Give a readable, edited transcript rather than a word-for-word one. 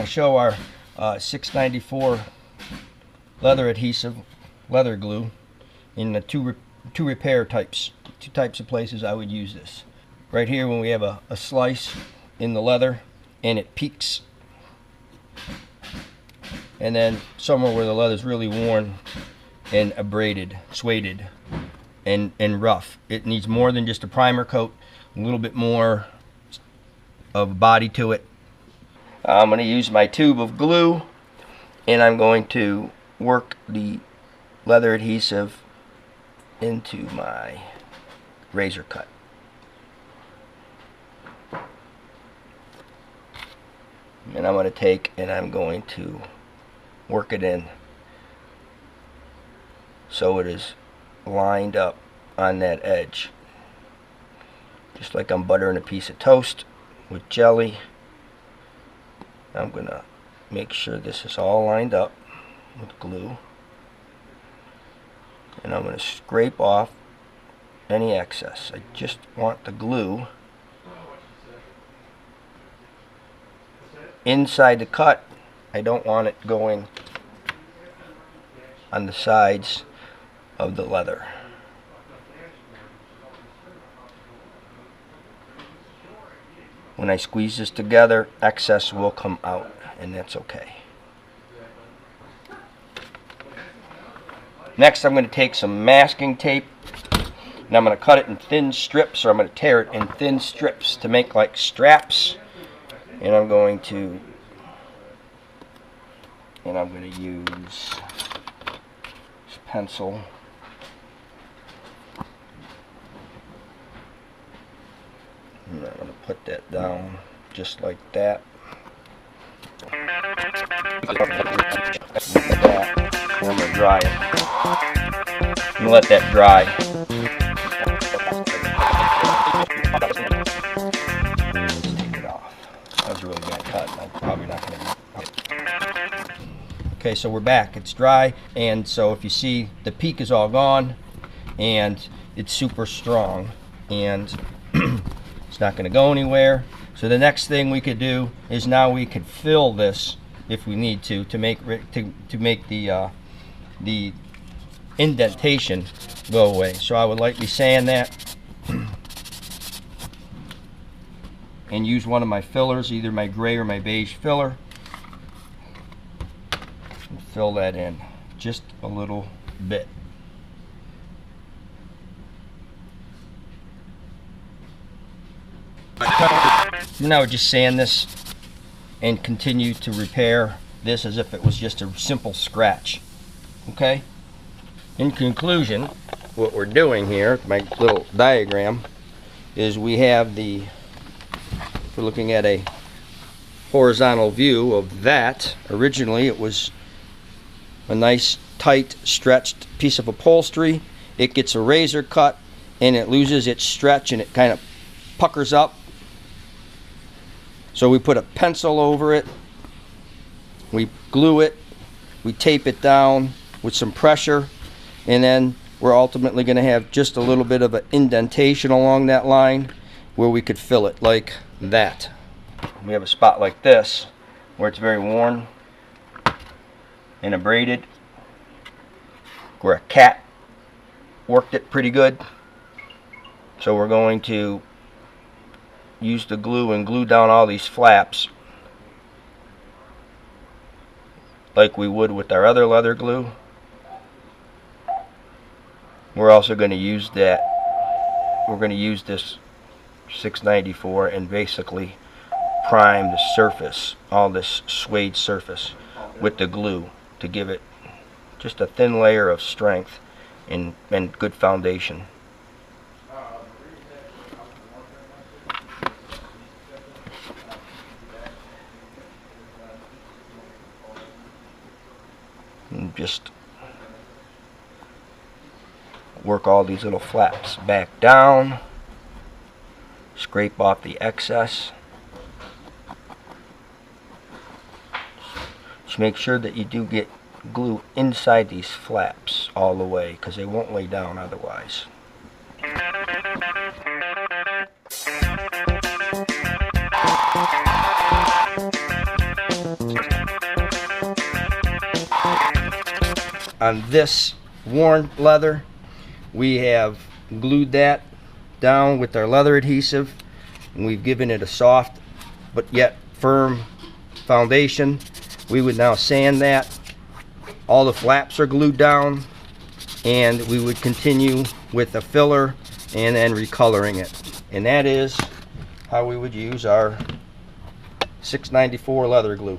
Show our 694 leather adhesive, leather glue, in the two repair types, two types of places I would use this. Right here, when we have a slice in the leather and it peaks, and then somewhere where the leather is really worn and abraded, sueded, and rough. It needs more than just a primer coat, a little bit more of body to it. I'm going to use my tube of glue, and I'm going to work the leather adhesive into my razor cut. And I'm going to take and I'm going to work it in so it is lined up on that edge, just like I'm buttering a piece of toast with jelly. I'm going to make sure this is all lined up with glue, and I'm going to scrape off any excess. I just want the glue inside the cut. I don't want it going on the sides of the leather. When I squeeze this together, excess will come out, and that's okay. Next, I'm going to take some masking tape, and I'm going to cut it in thin strips, or I'm going to tear it in thin strips to make like straps. And I'm going to use this pencil. And I'm going to put that down just like that. And I'm going to dry it. And let that dry. Let's take it off. That was a really bad cut. I'm probably not going to. Okay, so we're back. It's dry, and so if you see, the peak is all gone, and it's super strong, and it's not going to go anywhere. So the next thing we could do is now we could fill this if we need to make the indentation go away. So I would lightly sand that and use one of my fillers, either my gray or my beige filler, and fill that in just a little bit. And I would just sand this and continue to repair this as if it was just a simple scratch. Okay? In conclusion, what we're doing here, my little diagram, is we have we're looking at a horizontal view of that. Originally it was a nice tight stretched piece of upholstery. It gets a razor cut and it loses its stretch and it kind of puckers up. So we put a pencil over it, we glue it, we tape it down with some pressure, and then we're ultimately going to have just a little bit of an indentation along that line where we could fill it like that. We have a spot like this where it's very worn and abraded, where a cat worked it pretty good. So we're going to use the glue and glue down all these flaps like we would with our other leather glue. We're also going to use this 694 and basically prime the surface, all this suede surface, with the glue to give it just a thin layer of strength and good foundation. And just work all these little flaps back down, scrape off the excess. Just make sure that you do get glue inside these flaps all the way because they won't lay down otherwise. On this worn leather, we have glued that down with our leather adhesive, and we've given it a soft but yet firm foundation. We would now sand that. All the flaps are glued down, and we would continue with a filler and then recoloring it. And that is how we would use our 694 leather glue.